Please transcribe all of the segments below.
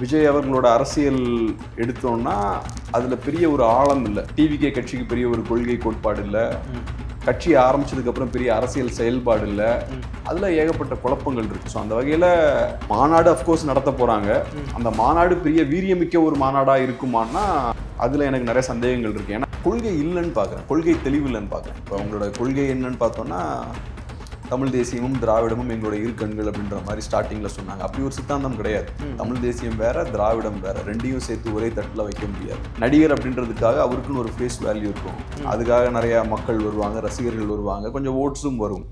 விஜய் அவர்களோட அரசியல் எடுத்தோம்னா அதில் பெரிய ஒரு ஆழம் இல்லை. டிவிகே கட்சிக்கு பெரிய ஒரு கொள்கை கோட்பாடு இல்லை. கட்சி ஆரம்பிச்சதுக்கப்புறம் பெரிய அரசியல் செயல்பாடு இல்லை. அதில் ஏகப்பட்ட குழப்பங்கள் இருக்கு. ஸோ அந்த வகையில் மாநாடு அஃப்கோர்ஸ் நடத்த போகிறாங்க. அந்த மாநாடு பெரிய வீரியமிக்க ஒரு மாநாடாக இருக்குமான்னா அதில் எனக்கு நிறைய சந்தேகங்கள் இருக்குது. ஏன்னா கொள்கை இல்லைன்னு பார்க்குறேன், கொள்கை தெளிவு இல்லைன்னு பார்க்குறேன். இப்போ அவங்களோட கொள்கை என்னன்னு பார்த்தோன்னா தமிழ் தேசியமும் திராவிடமும் எங்களோட இரு கண்கள் அப்படின்ற மாதிரி ஸ்டார்டிங்கில் சொன்னாங்க. அப்படி ஒரு சித்தாந்தம் கிடையாது. தமிழ் தேசியம் வேற, திராவிடம் வேற, ரெண்டையும் சேர்த்து ஒரே தட்டில் வைக்க முடியாது. நடிகர் அப்படின்றதுக்காக அவருக்குன்னு ஒரு ஃபேஸ் வேல்யூ இருக்கும். அதுக்காக நிறைய மக்கள் வருவாங்க, ரசிகர்கள் வருவாங்க, கொஞ்சம் ஓட்ஸும் வரும்.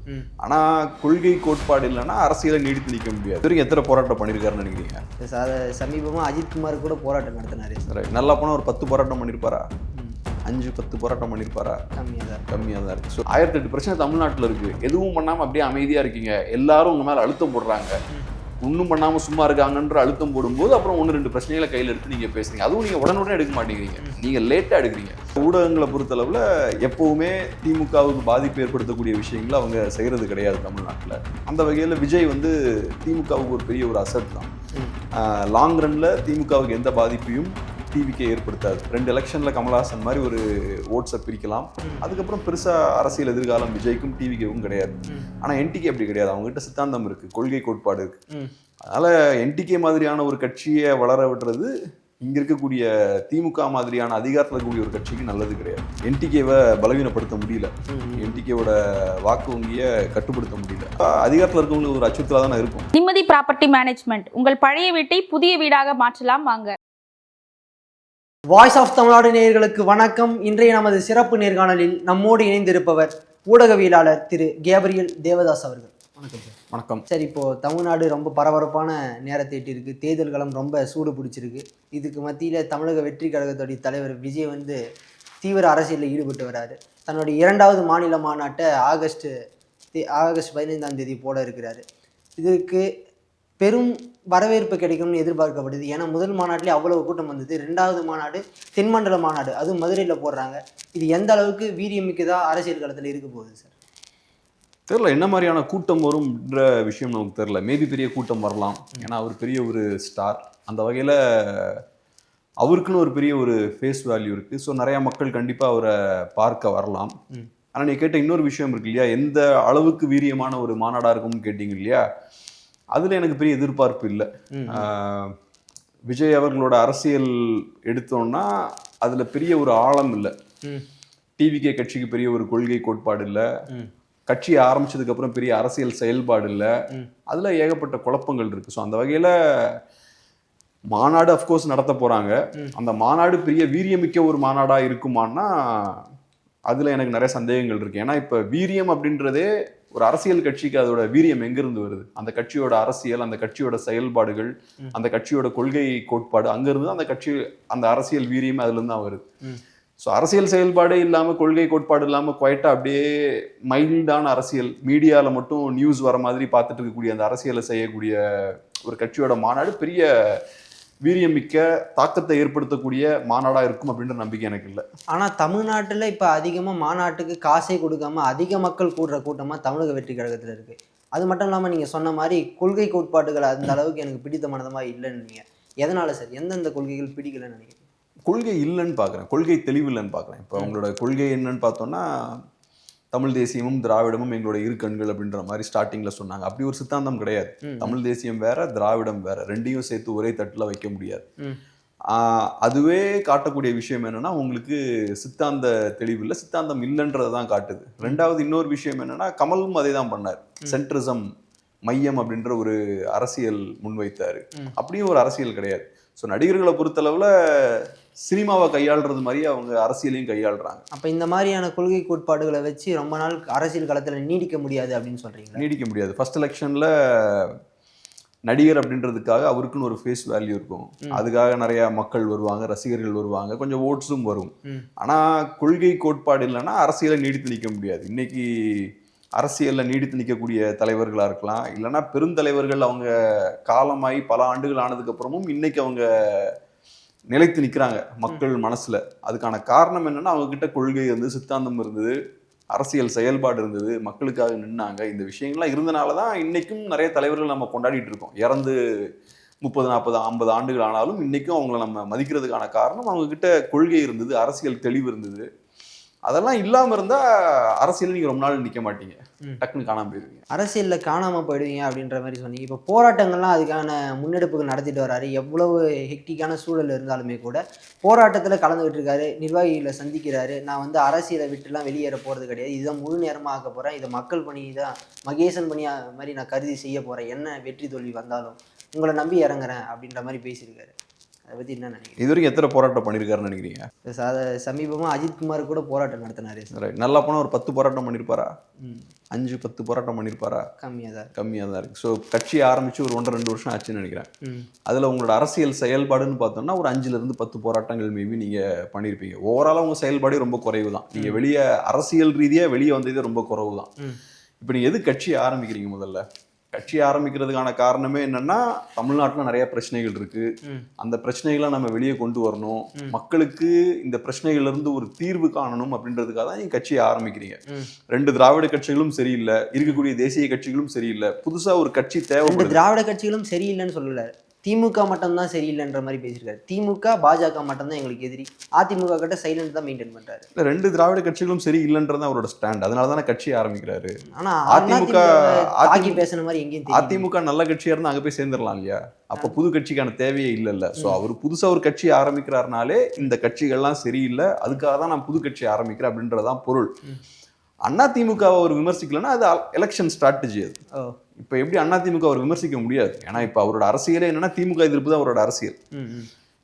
ஆனால் கொள்கை கோட்பாடு இல்லைன்னா அரசியலை நீடித்து நிற்க முடியாது. வரைக்கும் எத்தனை போராட்டம் பண்ணியிருக்காருன்னு நினைக்கிறீங்க? சமீபமாக அஜித்குமார் கூட போராட்டம் நடத்தினாரு. நல்லா போனால் ஒரு 10 போராட்டம் பண்ணியிருப்பாரா? 5-10 போராட்டம் பண்ணியிருப்பாரா? கம்மியாக தான் இருக்குது. ஸோ 1008 பிரச்சனை தமிழ்நாட்டில் இருக்குது. எதுவும் பண்ணாமல் அப்படியே அமைதியாக இருக்கீங்க. எல்லாரும் உங்கள் மேலே அழுத்தம் போடுறாங்க. ஒன்றும் பண்ணாமல் சும்மா இருக்காங்கன்ற அழுத்தம் போடும்போது அப்புறம் 1-2 பிரச்சனைகளை கையில் எடுத்து நீங்கள் பேசுறீங்க. அதுவும் நீங்கள் உடனே எடுக்க மாட்டேங்கிறீங்க, நீங்கள் லேட்டாக எடுக்கிறீங்க. ஊடகங்களை பொறுத்தளவில் எப்போவுமே திமுகவுக்கு பாதிப்பு ஏற்படுத்தக்கூடிய விஷயங்களை அவங்க செய்கிறது கிடையாது தமிழ்நாட்டில். அந்த வகையில் விஜய் திமுகவுக்கு ஒரு பெரிய ஒரு அசட் தான். லாங் ரன்னில் திமுகவுக்கு எந்த பாதிப்பையும் டிவிக்கே ஏற்படுத்தாது. 2 எலெக்ஷனில் கமல்ஹாசன் மாதிரி ஒரு ஓட்ஸை பிரிக்கலாம். அதுக்கப்புறம் பெருசாக அரசியல் எதிர்காலம் விஜய்க்கும் டிவிக்கும் கிடையாது. ஆனால் என்டிகே அப்படி கிடையாது. அவங்ககிட்ட சித்தாந்தம் இருக்குது, கொள்கை கோட்பாடு இருக்குது. அதனால் என்டிகே மாதிரியான ஒரு கட்சியை வளர விடுறது இங்கே இருக்கக்கூடிய திமுக மாதிரியான அதிகாரத்தில் இருக்கக்கூடிய ஒரு கட்சிக்கு நல்லது கிடையாது. என்டிகேவை பலவீனப்படுத்த முடியல, என்டிகேவோட வாக்கு வங்கியை கட்டுப்படுத்த முடியல. அதிகாரத்தில் இருக்கவங்களுக்கு ஒரு அச்சுறுத்தலாக தானே இருக்கும். நிம்மதி ப்ராப்பர்ட்டி மேனேஜ்மெண்ட், உங்கள் பழைய வீட்டை புதிய வீடாக மாற்றலாம் வாங்க. வாய்ஸ் ஆஃப் தமிழ்நாடு நேயர்களுக்கு வணக்கம். இன்றைய நமது சிறப்பு நேர்காணலில் நம்மோடு இணைந்திருப்பவர் ஊடகவியலாளர் திரு கேப்ரியல் தேவதாஸ் அவர்கள். வணக்கம் சார். வணக்கம் சார், இப்போது தமிழ்நாடு ரொம்ப பரபரப்பான நேரத்தை எட்டியிருக்கு. தேர்தல் களம் ரொம்ப சூடு பிடிச்சிருக்கு. இதுக்கு மத்தியில் தமிழக வெற்றி கழகத்துடைய தலைவர் விஜய் தீவிர அரசியலில் ஈடுபட்டு வராரு. தன்னுடைய 2வது மாநில மாநாட்டை ஆகஸ்ட் 15ஆம் தேதி போட இருக்கிறாரு. இதற்கு பெரும் வரவேற்பு கிடைக்கும்னு எதிர்பார்க்கப்படுது. ஏன்னா முதல் மாநாட்டிலே அவ்வளவு கூட்டம் வந்தது. 2வது மாநாடு தென்மண்டல மாநாடு, அதுவும் மதுரையில் போடுறாங்க. இது எந்த அளவுக்கு வீரியமிக்கதா அரசியல் களத்தில் இருக்க போகுது சார்? தெரில, என்ன மாதிரியான கூட்டம் வரும்ன்ற விஷயம் நமக்கு தெரில. மேபி பெரிய கூட்டம் வரலாம். ஏன்னா அவர் பெரிய ஒரு ஸ்டார். அந்த வகையில் அவருக்குன்னு ஒரு பெரிய ஒரு ஃபேஸ் வேல்யூ இருக்குது. ஸோ நிறையா மக்கள் கண்டிப்பாக அவரை பார்க்க வரலாம். ஆனால் நீ கேட்ட இன்னொரு விஷயம் இருக்கு இல்லையா, எந்த அளவுக்கு வீரியமான ஒரு மாநாடாக இருக்கும்னு கேட்டிங்க இல்லையா, அதில் எனக்கு பெரிய எதிர்பார்ப்பு இல்லை. விஜய் அவர்களோட அரசியல் எடுத்தோம்னா அதில் பெரிய ஒரு ஆழம் இல்லை. டிவிகே கட்சிக்கு பெரிய ஒரு கொள்கை கோட்பாடு இல்லை. கட்சி ஆரம்பிச்சதுக்கப்புறம் பெரிய அரசியல் செயல்பாடு இல்லை. அதில் ஏகப்பட்ட குழப்பங்கள் இருக்குது. ஸோ அந்த வகையில் மாநாடு அஃப்கோர்ஸ் நடத்த போகிறாங்க. அந்த மாநாடு பெரிய வீரியமிக்க ஒரு மாநாடாக இருக்குமான்னா அதில் எனக்கு நிறைய சந்தேகங்கள் இருக்குது. ஏன்னா இப்போ வீரியம் அப்படின்றதே ஒரு அரசியல் கட்சிக்கு அதோட வீரியம் எங்கிருந்து வருது? அந்த கட்சியோட அரசியல், அந்த கட்சியோட செயல்பாடுகள், அந்த கட்சியோட கொள்கை கோட்பாடு, அங்கிருந்து அந்த அரசியல் வீரியம் அதுலேருந்து தான் வருது. ஸோ அரசியல் செயல்பாடே இல்லாமல், கொள்கை கோட்பாடு இல்லாமல் குவைட்டாக அப்படியே மைல்டான அரசியல், மீடியாவில் மட்டும் நியூஸ் வர மாதிரி பார்த்துட்டு இருக்கக்கூடிய அந்த அரசியலை செய்யக்கூடிய ஒரு கட்சியோட மாநாடு பெரிய வீரியமிக்க தாக்கத்தை ஏற்படுத்தக்கூடிய மாநாடாக இருக்கும் அப்படின்ற நம்பிக்கை எனக்கு இல்லை. ஆனால் தமிழ்நாட்டில் இப்போ அதிகமாக மாநாட்டுக்கு காசே கொடுக்காம அதிக மக்கள் கூடுற கூட்டமாக தமிழக வெற்றி கழகத்தில் இருக்குது. அது மட்டும் இல்லாமல் நீங்கள் சொன்ன மாதிரி கொள்கை கோட்பாடுகள் அந்த அளவுக்கு எனக்கு பிடித்தமானதாக இல்லைன்னு நீங்கள் எதனால சார்? எந்தெந்த கொள்கைகள் பிடிக்கலன்னு நினைக்கிறீங்க? கொள்கை இல்லைன்னு பார்க்குறேன், கொள்கை தெளிவு இல்லைன்னு பார்க்குறேன். இப்போ அவங்களோட கொள்கை என்னன்னு பார்த்தோன்னா தமிழ் தேசியமும் திராவிடமும் எங்களோட இரு கண்கள் அப்படின்ற மாதிரி ஸ்டார்டிங்கில் சொன்னாங்க. அப்படி ஒரு சித்தாந்தம் கிடையாது. தமிழ் தேசியம் வேற, திராவிடம் வேற, ரெண்டையும் சேர்த்து ஒரே தட்டில் வைக்க முடியாது. அதுவே காட்டக்கூடிய விஷயம் என்னன்னா, உங்களுக்கு சித்தாந்த தெளிவு இல்லை, சித்தாந்தம் இல்லைன்றதை தான் காட்டுது. 2வது இன்னொரு விஷயம் என்னன்னா, கமலும் அதே தான் பண்ணார். சென்ட்ரிசம், மையம் அப்படின்ற ஒரு அரசியல் முன்வைத்தாரு. அப்படியும் ஒரு அரசியல் கிடையாது. ஸோ நடிகர்களை பொறுத்தளவில் சினிமாவை கையாளுறது மாதிரி அவங்க அரசியலையும் கையாளுறாங்க. அப்போ இந்த மாதிரியான கொள்கை கோட்பாடுகளை வச்சு ரொம்ப நாள் அரசியல் களத்தில் நீடிக்க முடியாது அப்படின்னு சொல்கிறீங்க? நீடிக்க முடியாது. ஃபர்ஸ்ட் எலெக்ஷனில் நடிகர் அப்படின்றதுக்காக அவருக்குன்னு ஒரு ஃபேஸ் வேல்யூ இருக்கும். அதுக்காக நிறைய மக்கள் வருவாங்க, ரசிகர்கள் வருவாங்க, கொஞ்சம் ஓட்ஸும் வரும். ஆனால் கொள்கை கோட்பாடு இல்லைன்னா அரசியலை நீடித்து நிற்க முடியாது. இன்னைக்கு அரசியலில் நீடித்து நிற்கக்கூடிய தலைவர்களாக இருக்கலாம், இல்லைன்னா பெருந்தலைவர்கள் அவங்க காலமாகி பல ஆண்டுகள் ஆனதுக்கப்புறமும் இன்னைக்கு அவங்க நிலைத்து நிற்கிறாங்க மக்கள் மனசில். அதுக்கான காரணம் என்னென்னா, அவங்கக்கிட்ட கொள்கை சித்தாந்தம் இருந்தது, அரசியல் செயல்பாடு இருந்தது, மக்களுக்காக நின்னாங்க. இந்த விஷயங்கள்லாம் இருந்தனால தான் இன்றைக்கும் நிறைய தலைவர்கள் நம்ம கொண்டாடிட்டு இருக்கோம். இறந்து 30, 40, 50 ஆண்டுகள் ஆனாலும் இன்னைக்கும் அவங்கள நம்ம மதிக்கிறதுக்கான காரணம் அவங்க கிட்ட கொள்கை இருந்தது, அரசியல் தெளிவு இருந்தது. அதெல்லாம் இல்லாம இருந்தா அரசியல் நீங்க ரொம்ப நாள் நிக்க மாட்டீங்க, டக்குன்னு காணாம போயிருவீங்க. அரசியலில் காணாமல் போயிடுவீங்க அப்படின்ற மாதிரி சொன்னீங்க. இப்போ போராட்டங்கள்லாம் அதுக்கான முன்னெடுப்புகள் நடத்திட்டு வராரு. எவ்வளவு ஹெக்டிக்கான சூழல் இருந்தாலுமே கூட போராட்டத்தில் கலந்துகிட்டு இருக்காரு, நிர்வாகிகளை சந்திக்கிறாரு. நான் வந்து அரசியலை விட்டுலாம் வெளியேற போகிறது கிடையாது, இதுதான் முழு நேரமாக ஆக்க போகிறேன், இதை மக்கள் பணி தான் மகேசன் பணி மாதிரி நான் கருதி செய்ய போகிறேன், என்ன வெற்றி தோல்வி வந்தாலும் உங்களை நம்பி இறங்குறேன் அப்படின்ற மாதிரி பேசியிருக்காரு. அதை பற்றி என்ன நினைக்கிறீங்க? இது வரைக்கும் எத்தனை போராட்டம் பண்ணியிருக்காருன்னு நினைக்கிறீங்க? சமீபமாக அஜித்குமார் கூட போராட்டம் நடத்தினாரு. நல்லா போனால் ஒரு 10 போராட்டம் பண்ணியிருப்பாரா? 5-10 போராட்டம் பண்ணியிருப்பாரா? கம்மியாக தான் இருக்குது. ஸோ கட்சி ஆரம்பித்து ஒரு 1-2 வருஷம் ஆச்சுன்னு நினைக்கிறேன். அதில் உங்களோட அரசியல் செயல்பாடுன்னு பார்த்தோம்னா ஒரு 5-10 போராட்டங்கள் மேபி நீங்கள் பண்ணியிருப்பீங்க. ஓவராலாக உங்கள் செயல்பாடு ரொம்ப குறைவு தான். நீங்கள் வெளியே அரசியல் ரீதியாக வெளியே வந்ததே ரொம்ப குறைவு தான். இப்போ நீங்கள் எது கட்சி ஆரம்பிக்கிறீங்க? முதல்ல கட்சி ஆரம்பிக்கிறதுக்கான காரணமே என்னன்னா, தமிழ்நாட்டில் நிறைய பிரச்சனைகள் இருக்கு, அந்த பிரச்சனைகளை நம்ம வெளியே கொண்டு வரணும், மக்களுக்கு இந்த பிரச்சனைகள்ல இருந்து ஒரு தீர்வு காணணும் அப்படின்றதுக்காக தான் நீங்க கட்சியை ஆரம்பிக்கிறீங்க. 2 திராவிட கட்சிகளும் சரியில்லை, இருக்கக்கூடிய தேசிய கட்சிகளும் சரியில்லை, புதுசா ஒரு கட்சி தேவை. திராவிட கட்சிகளும் சரியில்லைன்னு சொல்லல, திமுக மட்டும்தான் சரியில்லைன்ற மாதிரி பேசியிருக்காரு. திமுக பாஜக மட்டும்தான் எங்களுக்கு எதிரி, அதிமுக கிட்ட சைலண்ட் தான் மெயின்டைன் பண்றாரு. 2 திராவிட கட்சிகளும் சரி இல்லைன்றதான் அவரோட ஸ்டாண்ட். அதனால தானே கட்சி ஆரம்பிக்கிறாரு. ஆனா அதிமுக பேசுன மாதிரி எங்கேயும் அதிமுக நல்ல கட்சியா இருந்தா அங்க போய் சேர்ந்துடலாம் இல்லையா? அப்ப புது கட்சிக்கான தேவையே இல்லைல்ல. ஸோ அவர் புதுசா ஒரு கட்சி ஆரம்பிக்கிறாருனாலே இந்த கட்சிகள்லாம் சரியில்லை, அதுக்காக தான் நான் புது கட்சி ஆரம்பிக்கிறேன் அப்படின்றதான் பொருள். அதிமுக ஒரு விமர்சிக்கலன்னா அது எலெக்ஷன் ஸ்ட்ராட்டஜி. அது இப்போ எப்படி அதிமுக அவர் விமர்சிக்க முடியாது, ஏன்னா இப்போ அவரோட அரசியலே என்னன்னா திமுக எதிர்ப்பு தான் அவரோட அரசியல்.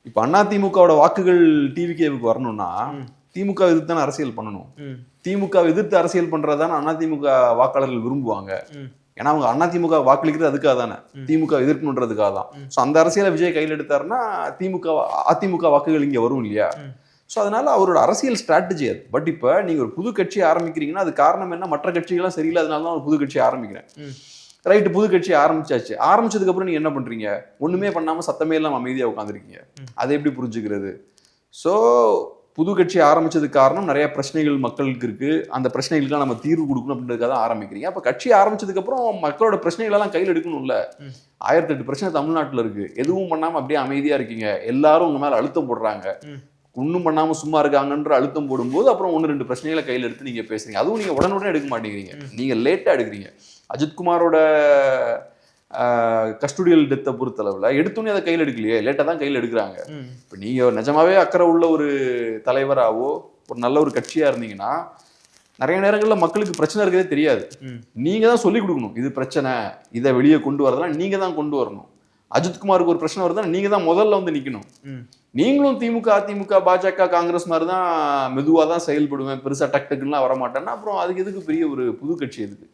இப்போ அதிமுகவோட வாக்குகள் டிவிகேவுக்கு வரணும்னா திமுக எதிர்த்து தானே அரசியல் பண்ணணும். திமுக எதிர்த்து அரசியல் பண்றதுதானே அதிமுக வாக்காளர்கள் விரும்புவாங்க. ஏன்னா அவங்க அதிமுக வாக்களிக்கிறது அதுக்காக தானே, திமுக எதிர்க்கணுன்றதுக்காக தான். ஸோ அந்த அரசியலை விஜய் கையில் எடுத்தாருன்னா அதிமுக வாக்குகள் இங்க வரும் இல்லையா? ஸோ அதனால அவரோட அரசியல் ஸ்ட்ராட்டஜி அது. பட் இப்போ நீங்க ஒரு புது கட்சி ஆரம்பிக்கிறீங்கன்னா அது காரணம் என்ன? மற்ற கட்சிகள்லாம் சரியில்லை, அதனால தான் ஒரு புது கட்சி ஆரம்பிக்கிறேன். ரைட்டு, புது கட்சி ஆரம்பிச்சாச்சு. ஆரம்பிச்சதுக்கு அப்புறம் நீங்க என்ன பண்றீங்க? ஒண்ணுமே பண்ணாம சத்தமே இல்லாம அமைதியா உட்காந்துருக்கீங்க. அதை எப்படி புரிஞ்சுக்கிறது? ஸோ புது கட்சி ஆரம்பிச்சதுக்கு காரணம் நிறைய பிரச்சனைகள் மக்களுக்கு இருக்கு, அந்த பிரச்சனைகளுக்கு நம்ம தீர்வு கொடுக்கணும் அப்படின்றதுக்காக தான் ஆரம்பிக்கிறீங்க. அப்ப கட்சி ஆரம்பிச்சதுக்கு அப்புறம் மக்களோட பிரச்சனைகள் எல்லாம் கையில் எடுக்கணும்ல. 1008 பிரச்சனை தமிழ்நாட்டுல இருக்கு, எதுவும் பண்ணாம அப்படியே அமைதியா இருக்கீங்க, எல்லாரும் உங்க மேல அழுத்தம் போடுறாங்க, ஒன்றும் பண்ணாம சும்மா இருக்காங்கன்ற அழுத்தம் போடும்போது அப்புறம் 1-2 பிரச்சனைகளை கையில் எடுத்து நீங்க பேசுறீங்க. அதுவும் நீங்க உடனுடனே எடுக்க மாட்டேங்கிறீங்க, நீங்க லேட்டா எடுக்கிறீங்க. அஜித்குமாரோட கஸ்டோடியல் டெத்தை பொறுத்தளவுல எடுத்தோன்னே அதை கையில் எடுக்கலையே, லேட்டாக தான் கையில் எடுக்கிறாங்க. இப்போ நீங்க நிஜமாவே அக்கறை உள்ள ஒரு தலைவராவோ ஒரு நல்ல ஒரு கட்சியா இருந்தீங்கன்னா நிறைய நேரங்களில் மக்களுக்கு பிரச்சனை இருக்கிறதே தெரியாது. நீங்க தான் சொல்லிக் கொடுக்கணும், இது பிரச்சனை, இதை வெளியே கொண்டு வரதெல்லாம் நீங்க தான் கொண்டு வரணும். அஜித்குமாருக்கு ஒரு பிரச்சனை வருதுன்னா நீங்க தான் முதல்ல வந்து நிக்கணும். நீங்களும் திமுக அதிமுக பாஜக காங்கிரஸ் மாதிரி தான் மெதுவாக தான் செயல்படுவேன், பெருசா டக் டக்குலாம் வரமாட்டேன்னா அப்புறம் அதுக்கு எதுக்கு பெரிய ஒரு புது கட்சி எதுக்கு?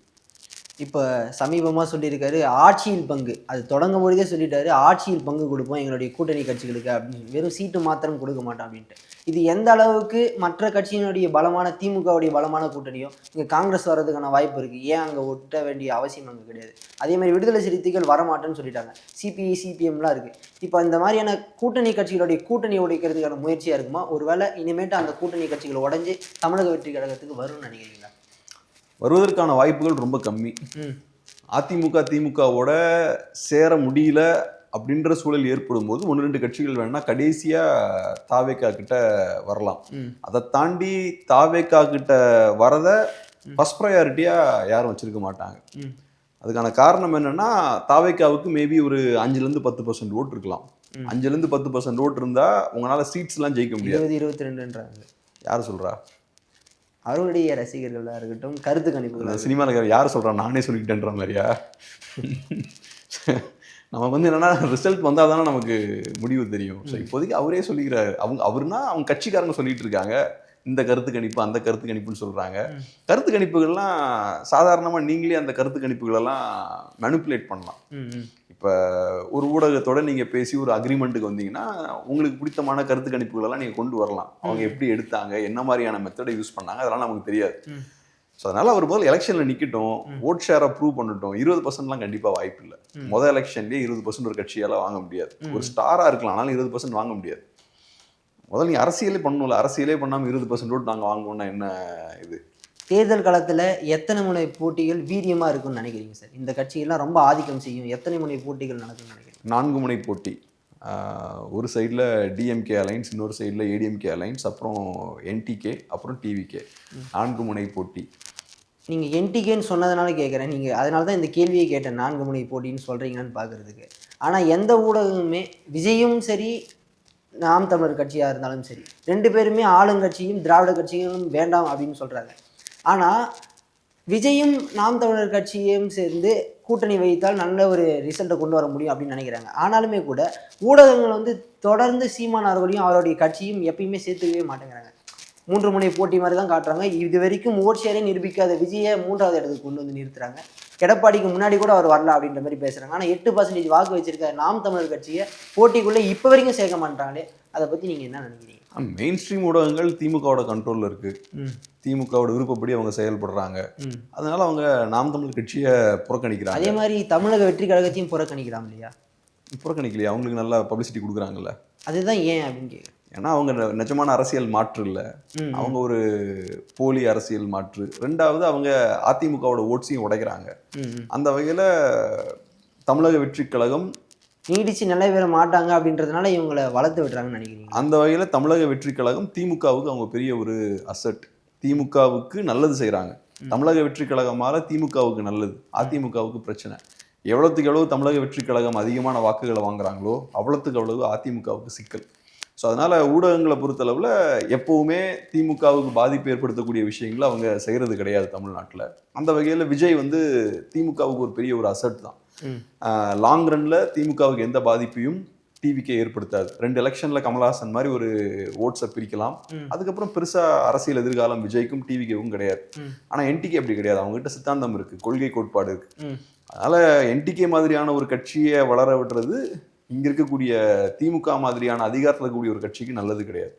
இப்போ சமீபமாக சொல்லியிருக்காரு ஆட்சியில் பங்கு, அது தொடங்கும் பொழுதே சொல்லிட்டாரு, ஆட்சியில் பங்கு கொடுப்போம் எங்களுடைய கூட்டணி கட்சிகளுக்கு அப்படின்னு, வெறும் சீட்டு மாத்திரம் கொடுக்க மாட்டோம் அப்படின்ட்டு. இது எந்த அளவுக்கு மற்ற கட்சியினுடைய பலமான திமுகவுடைய பலமான கூட்டணியோ இங்கே காங்கிரஸ் வர்றதுக்கான வாய்ப்பு இருக்குது, ஏன் அங்கே ஒட்ட வேண்டிய அவசியம் அங்கே கிடையாது. அதே மாதிரி விடுதலை சிறுத்தைகள் வரமாட்டேன்னு சொல்லிட்டாங்க, சிபிஐ சிபிஎம்லாம் இருக்குது. இப்போ இந்த மாதிரியான கூட்டணி கட்சிகளுடைய கூட்டணி உடைக்கிறதுக்கான முயற்சியாக இருக்குமா? ஒருவேளை இனிமேட்டு அந்த கூட்டணி கட்சிகள் உடஞ்சி தமிழக வெற்றி கழகத்துக்கு வரும்னு நினைக்கிறீங்களா? வருவதற்கான வாய்ப்புகள் ரொம்ப கம்மி. அதிமுக திமுகவோட சேர முடியல அப்படின்ற சூழல் ஏற்படும் போது 1-2 கட்சிகள் வேணா கடைசியா தாவேகா கிட்ட வரலாம். அதை தாண்டி தாவேகா கிட்ட வரத ஃபர்ஸ்ட் ப்ரையாரிட்டியா யாரும் வச்சிருக்க மாட்டாங்க. அதுக்கான காரணம் என்னன்னா, தாவேகாவுக்கு மேபி ஒரு 5-10% ஓட்டு இருக்கலாம். 5-10% ஓட்டு இருந்தா உங்களால சீட்ஸ் எல்லாம் ஜெயிக்க முடியாது. 20-22ன்றாங்க. யாரு சொல்றா? அவருடைய ரசிகர்களாக இருக்கட்டும், கருத்து கணிப்புகள். சினிமாவில் யார் சொல்கிறா? நானே சொல்லிக்கிட்டேன்ற மாதிரியா? நமக்கு வந்து என்னன்னா ரிசல்ட் வந்தால் தானே நமக்கு முடிவு தெரியும். ஸோ இப்போதைக்கு அவரே சொல்லிக்கிறாரு. அவருனா அவங்க கட்சிக்காரங்க சொல்லிட்டு இருக்காங்க, இந்த கருத்து கணிப்பு அந்த கருத்து கணிப்புன்னு சொல்கிறாங்க. கருத்து கணிப்புகள்லாம் சாதாரணமாக நீங்களே அந்த கருத்து கணிப்புகளெல்லாம் மேனிப்புலேட் பண்ணலாம். இப்போ ஒரு ஊடகத்தோட நீங்கள் பேசி ஒரு அக்ரிமெண்ட்டுக்கு வந்தீங்கன்னா உங்களுக்கு பிடித்தமான கருத்து கணிப்புகளெல்லாம் நீங்கள் கொண்டு வரலாம். அவங்க எப்படி எடுத்தாங்க, என்ன மாதிரியான மெத்தடை யூஸ் பண்ணாங்க, அதெல்லாம் நமக்கு தெரியாது. ஸோ அதனால் அவர் முதல்ல எலெக்ஷனில் நிற்கட்டும், ஓட் ஷேரை ப்ரூவ் பண்ணட்டும். 20%லாம் கண்டிப்பாக வாய்ப்பு இல்லை. முதல் எலெக்ஷன்லேயே 20% ஒரு கட்சியால் வாங்க முடியாது. ஒரு ஸ்டாராக இருக்கலாம், ஆனாலும் 20% வாங்க முடியாது. முதல்ல நீ அரசியலே பண்ணணும்ல, அரசியலே பண்ணாமல் 20% ஓட்டு நாங்கள் வாங்குவோம்னா என்ன இது? தேர்தல் காலத்தில் எத்தனை முனை போட்டிகள் வீரியமாக இருக்கும்னு நினைக்கிறீங்க சார்? இந்த கட்சியெல்லாம் ரொம்ப ஆதிக்கம் செய்யும், எத்தனை முனை போட்டிகள் நடக்கும்னு நினைக்கிறீங்க? 4 முனை போட்டி. ஒரு சைடில் டிஎம்கே அலைன்ஸ், இன்னொரு சைடில் ஏடிஎம்கே அலைன்ஸ், அப்புறம் என்டிகே, அப்புறம் டிவிகே. 4 முனை போட்டி. நீங்கள் என்டிகேன்னு சொன்னதுனால கேட்குறேன், நீங்கள் அதனால தான் இந்த கேள்வியை கேட்டேன், 4 முனை போட்டின்னு சொல்கிறீங்கன்னு பார்க்குறதுக்கு. ஆனால் எந்த ஊடகமுமே விஜயும் சரி நாம் தமிழர் கட்சியாக இருந்தாலும் சரி 2 பேருமே ஆளுங்கட்சியும் திராவிட கட்சியும் வேண்டாம் அப்படின்னு சொல்கிறாங்க. ஆனால் விஜயும் நாம் தமிழர் கட்சியும் சேர்ந்து கூட்டணி வைத்தால் நல்ல ஒரு ரிசல்ட்டை கொண்டு வர முடியும் அப்படின்னு நினைக்கிறாங்க. ஆனாலுமே கூட ஊடகங்கள் வந்து தொடர்ந்து சீமானவர்களையும் அவருடைய கட்சியும் எப்பயுமே சேர்த்துக்கவே மாட்டேங்கிறாங்க. 3 முனை போட்டி மாதிரி தான் காட்டுறாங்க. இது வரைக்கும் ஓட் ஷேரே நிரூபிக்காத விஜயை 3வது இடத்துக்கு கொண்டு வந்து நிறுத்துறாங்க. எடப்பாடிக்கு முன்னாடி கூட அவர் வரலாம் அப்படின்ற மாதிரி பேசுகிறாங்க. ஆனால் 8% வாக்கு வச்சிருக்க நாம் தமிழர் கட்சியை போட்டிக்குள்ளே இப்போ வரைக்கும் சேர்க்க மாட்டாங்களே, அதை பற்றி நீங்கள் என்ன நினைக்கிறீங்க? மெயின் ஸ்ட்ரீம் ஊடகங்கள் திமுகவோட கண்ட்ரோலில் இருக்கு. திமுகவோட விருப்பப்படி அவங்க செயல்படுறாங்க. அதனால அவங்க நாம் தமிழர் கட்சியை புறக்கணிக்கிறாங்க. அதே மாதிரி தமிழக வெற்றி கழகத்தையும் புறக்கணிக்கலாம் இல்லையா? புறக்கணிக்கலையா? அவங்களுக்கு நல்லா பப்ளிசிட்டி கொடுக்குறாங்கல்ல. அதுதான் ஏன் அப்படின்னு கேட்குறேன். ஏன்னா அவங்க நிஜமான அரசியல் மாற்று இல்லை, அவங்க ஒரு போலி அரசியல் மாற்று. 2வது அவங்க அதிமுகவோட ஓட்ஸையும் உடைக்கிறாங்க. அந்த வகையில் தமிழக வெற்றி கழகம் நீடிச்சு நிலைபெற மாட்டாங்க அப்படின்றதுனால இவங்களை வளர்த்து விடுறாங்கன்னு நினைக்கிறீங்க? அந்த வகையில் தமிழக வெற்றி கழகம் திமுகவுக்கு அவங்க பெரிய ஒரு அசட். திமுகவுக்கு நல்லது செய்கிறாங்க. தமிழக வெற்றி கழகமால திமுகவுக்கு நல்லது, அதிமுகவுக்கு பிரச்சனை. எவ்வளோத்துக்கு எவ்வளவு தமிழக வெற்றி கழகம் அதிகமான வாக்குகளை வாங்குறாங்களோ அவ்வளோத்துக்கு அவ்வளவு அதிமுகவுக்கு சிக்கல். ஸோ அதனால் ஊடகங்களை பொறுத்தளவில் எப்போவுமே திமுகவுக்கு பாதிப்பு ஏற்படுத்தக்கூடிய விஷயங்களை அவங்க செய்கிறது கிடையாது தமிழ்நாட்டில். அந்த வகையில் விஜய் வந்து திமுகவுக்கு ஒரு பெரிய ஒரு அசட் தான். லாங் ரன்ல திமுகவுக்கு எந்த பாதிப்பையும் டிவிக்கே ஏற்படுத்தாது. 2 எலெக்ஷனில் கமல்ஹாசன் மாதிரி ஒரு ஓட்ஸை பிரிக்கலாம். அதுக்கப்புறம் பெருசாக அரசியல் எதிர்காலம் விஜய்க்கும் டிவிக்கும் கிடையாது. ஆனால் என்டிகே அப்படி கிடையாது. அவங்ககிட்ட சித்தாந்தம் இருக்குது, கொள்கை கோட்பாடு இருக்குது. அதனால் என்டிகே மாதிரியான ஒரு கட்சியை வளர விடுறது இங்கே இருக்கக்கூடிய திமுக மாதிரியான அதிகாரத்தில் இருக்கக்கூடிய ஒரு கட்சிக்கு நல்லது கிடையாது.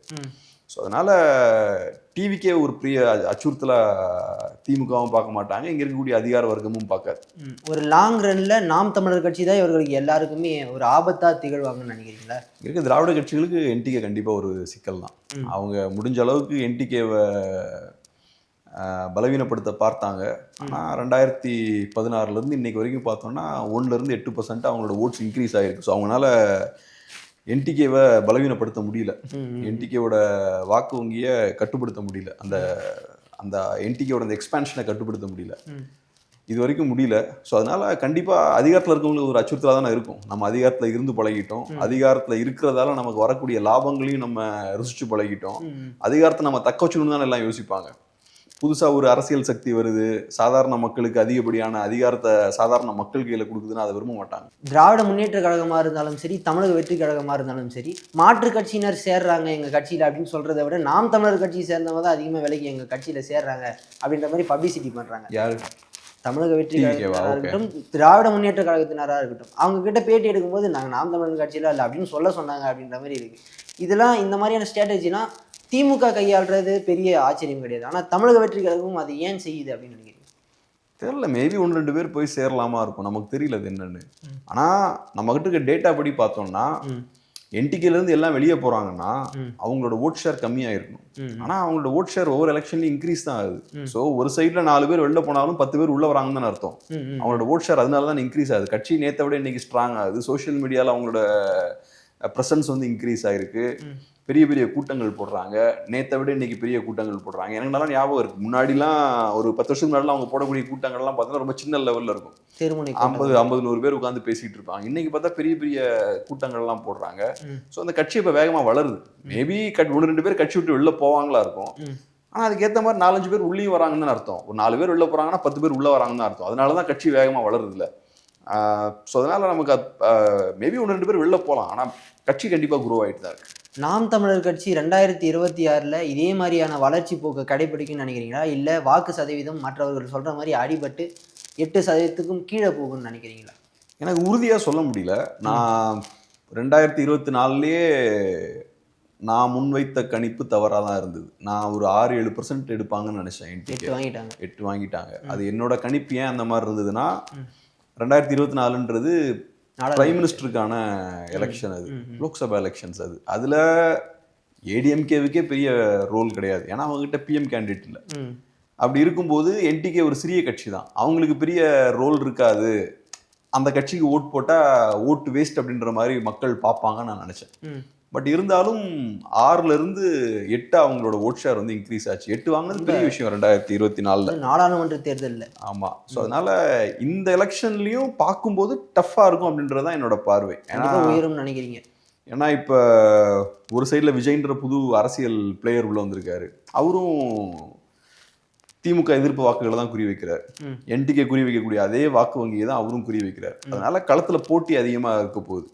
ஸோ அதனால் டிவிக்கே ஒரு பெரிய அச்சுறுத்தலாக திமுகவும் பார்க்க மாட்டாங்க, இங்கே இருக்கக்கூடிய அதிகார வர்க்கமும் பார்க்காது. ஒரு லாங் ரன்னில் நாம் தமிழர் கட்சி தான் இவர்களுக்கு எல்லாருக்குமே ஒரு ஆபத்தாக திகழ்வாங்கன்னு நினைக்கிறீங்களா? இருக்க திராவிட கட்சிகளுக்கு என்டிகே கண்டிப்பாக ஒரு சிக்கல் தான். அவங்க முடிஞ்ச அளவுக்கு என்டிகேவை பலவீனப்படுத்த பார்த்தாங்க. ஆனால் 2016 இன்னைக்கு வரைக்கும் பார்த்தோம்னா 1% 8% அவங்களோட ஓட்ஸ் இன்க்ரீஸ் ஆகிருக்கு. ஸோ அவங்களால என்டிகேவை பலவீனப்படுத்த முடியல, என்டிகேவோட வாக்கு வங்கியை கட்டுப்படுத்த முடியல, அந்த அந்த என்டிகேவோட அந்த எக்ஸ்பான்ஷனை கட்டுப்படுத்த முடியல, இது வரைக்கும் முடியல. ஸோ அதனால கண்டிப்பாக அதிகாரத்தில் இருக்கவங்களுக்கு ஒரு அச்சுறுத்தலாக தானே இருக்கும். நம்ம அதிகாரத்தில் இருந்து பழகிட்டோம், அதிகாரத்தில் இருக்கிறதால நமக்கு வரக்கூடிய லாபங்களையும் நம்ம ருசிச்சு பழகிட்டோம். அதிகாரத்தை நம்ம தக்க வச்சுக்கணும்னு தானே எல்லாம் யோசிப்பாங்க. புதுசாக ஒரு அரசியல் சக்தி வருது, சாதாரண மக்களுக்கு அதிகப்படியான அதிகாரத்தை சாதாரண மக்கள் கையில் கொடுக்குதுன்னா அதை விரும்ப மாட்டாங்க. திராவிட முன்னேற்ற கழகமாக இருந்தாலும் சரி, தமிழக வெற்றி கழகமாக இருந்தாலும் சரி, மாற்று கட்சியினர் சேர்றாங்க எங்கள் கட்சியில் அப்படின்னு சொல்கிறத விட நாம் தமிழர் கட்சியை சேர்ந்தவங்க தான் அதிகமாக விலைக்கு எங்கள் கட்சியில் சேர்றாங்க அப்படின்ற மாதிரி பப்ளிசிட்டி பண்ணுறாங்க. யாரு? தமிழக வெற்றி கழகத்தினராக இருக்கட்டும், திராவிட முன்னேற்ற கழகத்தினராக இருக்கட்டும், அவங்க கிட்ட பேட்டி எடுக்கும்போது நாங்கள் நாம் தமிழர் கட்சியில் இல்லை அப்படின்னு சொன்னாங்க அப்படின்ற மாதிரி இருக்குது. இதெல்லாம் இந்த மாதிரியான ஸ்ட்ராட்டஜிலாம் திமுக கையாளுறது பெரிய ஆச்சரியம் கிடையாது. ஆனால் தமிழக வெற்றி கழகமும் அது ஏன் செய்யுது அப்படின்னு நினைக்கிறீங்க? தெரியல, மேபி 1-2 பேர் போய் சேரலாமா இருக்கும், நமக்கு தெரியல அது என்னன்னு. ஆனால் நம்மகிட்ட இருக்க டேட்டா படி பார்த்தோம்னா என்டிகேலேருந்து எல்லாம் வெளியே போகிறாங்கன்னா அவங்களோட ஓட் ஷேர் கம்மியாக இருக்கணும். ஆனால் அவங்களோட ஓட் ஷேர் ஒவ்வொரு எலெக்ஷன்லையும் இன்க்ரீஸ் தான் ஆகுது. ஸோ ஒரு சைடில் 4 பேர் வெளில போனாலும் 10 பேர் உள்ள வராங்கன்னு தானே அர்த்தம். அவங்களோட ஓட் ஷேர் அதனால தான் இன்க்ரீஸ் ஆகுது. கட்சி நேற்றை விட இன்னைக்கு ஸ்ட்ராங் ஆகுது. சோஷியல் மீடியாவில் அவங்களோட ப்ரெசன்ஸ் வந்து இன்க்ரீஸ் ஆகிருக்கு. பெரிய பெரிய கூட்டங்கள் போடுறாங்க, நேற்றை விட இன்னைக்கு பெரிய கூட்டங்கள் போடுறாங்க. எனக்கு நல்லா ஞாபகம் இருக்குது, முன்னாடிலாம் ஒரு 10 வருஷத்துக்கு முன்னாடிலாம் அவங்க போடக்கூடிய கூட்டங்கள்லாம் பார்த்தோன்னா ரொம்ப சின்ன லெவலில் இருக்கும். 50-100 பேர் உட்காந்து பேசிகிட்டு இருப்பாங்க. இன்னைக்கு பார்த்தா பெரிய பெரிய கூட்டங்கள்லாம் போடுறாங்க. ஸோ அந்த கட்சி இப்போ வேகமாக வளருது. மேபி 1-2 பேர் கட்சி விட்டு வெளில போவாங்களா இருக்கும். ஆனால் அதுக்கேற்ற மாதிரி 4-5 பேர் உள்ளேயும் வராங்கன்னு அர்த்தம். ஒரு 4 பேர் வெளில போகிறாங்கன்னா 10 பேர் உள்ளே வராங்கன்னு அர்த்தம். அதனால தான் கட்சி வேகமாக வளருது இல்லை. ஸோ அதனால் நமக்கு மேபி 1-2 பேர் வெளில போகலாம், ஆனால் கட்சி கண்டிப்பாக குரோ ஆகிட்டு தான் இருக்குது. நாம் தமிழர் கட்சி 2026 இதே மாதிரியான வளர்ச்சி போக்கு கடைபிடிக்கும்னு நினைக்கிறீங்களா? இல்லை வாக்கு சதவீதம் மற்றவர்கள் சொல்கிற மாதிரி அடிபட்டு 8% கீழே போகும்னு நினைக்கிறீங்களா? எனக்கு உறுதியாக சொல்ல முடியல. நான் 2024 நான் முன்வைத்த கணிப்பு தவறாக தான் இருந்தது. நான் ஒரு 6-7% எடுப்பாங்கன்னு நினச்சேன். 8 வாங்கிட்டாங்க. அது என்னோட கணிப்பு ஏன் அந்த மாதிரி இருந்ததுன்னா 2024ன்றது பிரைம் மினிஸ்டருக்கான எலெக்ஷன், அது லோக்சபா எலெக்ஷன்ஸ். அதில் ஏடிஎம்கேவுக்கே பெரிய ரோல் கிடையாது, ஏன்னா அவங்ககிட்ட பிஎம் கேண்டிடேட் இல்லை. அப்படி இருக்கும்போது என்டிகே ஒரு சிறிய கட்சி தான், அவங்களுக்கு பெரிய ரோல் இருக்காது, அந்த கட்சிக்கு ஓட் போட்டால் ஓட்டு வேஸ்ட் அப்படின்ற மாதிரி மக்கள் பார்ப்பாங்கன்னு நான் நினச்சேன். பட் இருந்தாலும் 6ல இருந்து 8 அவங்களோட ஓட் ஷேர் வந்து இன்க்ரீஸ் ஆச்சு. 8 வாங்கினது பெரிய விஷயம் 2024 நாடாளுமன்ற தேர்தலில். ஆமாம். ஸோ அதனால இந்த எலெக்ஷன்லையும் பார்க்கும்போது டஃப்பாக இருக்கும் அப்படின்றது தான் என்னோட பார்வை. ஏன்னா உயரும்னு நினைக்கிறீங்க? ஏன்னா இப்போ ஒரு சைடில் விஜய்ன்ற புது அரசியல் பிளேயர் உள்ள வந்திருக்காரு, அவரும் திமுக எதிர்ப்பு வாக்குகளை தான் குறி வைக்கிறார். என்டிகே குறி வைக்கக்கூடிய அதே வாக்கு வங்கியை தான் அவரும் குறி வைக்கிறார். அதனால களத்தில் போட்டி அதிகமாக இருக்க போகுது.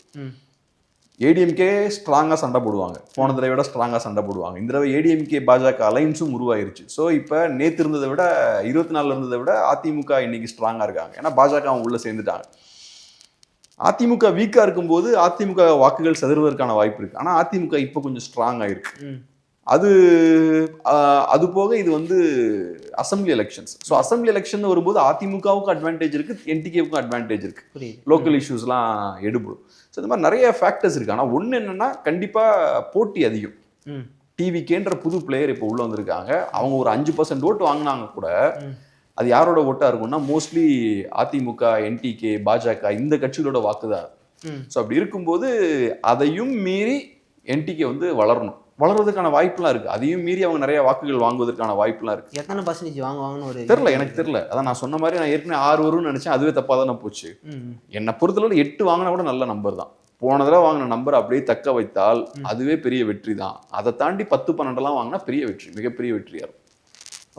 ஏடிஎம்கே ஸ்ட்ராங்காக சண்டை போடுவாங்க, போன தடவை விட ஸ்ட்ராங்காக சண்டை போடுவாங்க. இந்த தடவை ஏடிஎம்கே பாஜக அலைன்ஸும் உருவாயிருச்சு. ஸோ இப்போ நேற்று இருந்ததை விட 24 இருந்ததை விட அதிமுக இன்னைக்கு ஸ்ட்ராங்காக இருக்காங்க. ஏன்னா பாஜக அவங்க உள்ளே சேர்ந்துட்டாங்க. அதிமுக வீக்காக இருக்கும்போது அதிமுக வாக்குகள் செதறுவதற்கான வாய்ப்பு இருக்குது. ஆனால் அதிமுக இப்போ கொஞ்சம் ஸ்ட்ராங் ஆயிருக்கு. அது போக இது வந்து assembly elections. So assembly election வரும்போது அதிமுகவுக்கும் அட்வான்டேஜ் இருக்குது, என்டிகேவுக்கும் அட்வான்டேஜ் இருக்குது, லோக்கல் இஷ்யூஸ்லாம் எடுபடும். ஸோ இந்த மாதிரி நிறைய ஃபேக்டர்ஸ் இருக்குது. ஆனால் ஒன்று என்னென்னா கண்டிப்பாக போட்டி அதிகம். டிவிகேன்ற புது பிளேயர் இப்போ உள்ளே வந்திருக்காங்க. அவங்க ஒரு 5% ஓட்டு வாங்கினாங்க கூட அது யாரோட ஓட்டாக இருக்கும்னா மோஸ்ட்லி அதிமுக, என்டிகே, பாஜக இந்த கட்சிகளோட வாக்கு தான். ஸோ அப்படி இருக்கும்போது அதையும் மீறி என்டிகே வந்து வளர்றதுக்கான வாய்ப்புலாம் இருக்குது. அதையும் மீறி அவங்க நிறைய வாக்குகள் வாங்குவதற்கான வாய்ப்புலாம் இருக்குது. எத்தனை பர்சன்டேஜ் வாங்குவாங்கன்னு ஒரு தெரில, எனக்கு தெரில. அதான் நான் சொன்ன மாதிரி நான் ஏற்கனவே 6 வரும்னு நினச்சேன், அதுவே தப்பாக தானே போச்சு. என்னை பொறுத்தளவு 8 வாங்கினா கூட நல்ல நம்பர் தான். போன தடவை வாங்கின நம்பர் அப்படியே தக்க வைத்தால் அதுவே பெரிய வெற்றி தான். அதை தாண்டி 10-12 வாங்கினா பெரிய வெற்றி, மிகப்பெரிய வெற்றியாக இருக்கும்.